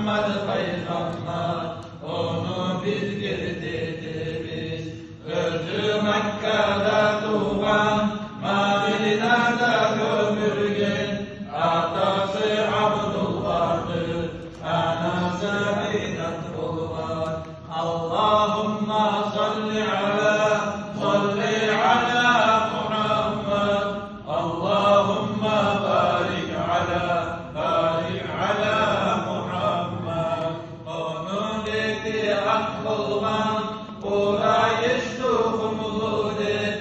Muhammed peygamber, onu biz getirdik. Öldü Mekke'de doğan, Medine'de gömülgen, atası Abdullah'dır, anası Aminetullah var. Allahümme salli ala Muhammed, Allahümme barik ala Muhammed. Onun dedi akılman, Kureyş tohumludur,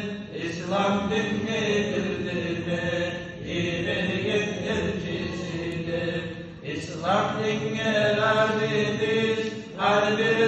İslam dinini bildirme, iyilik elçisidir. İslam dinine biz her bir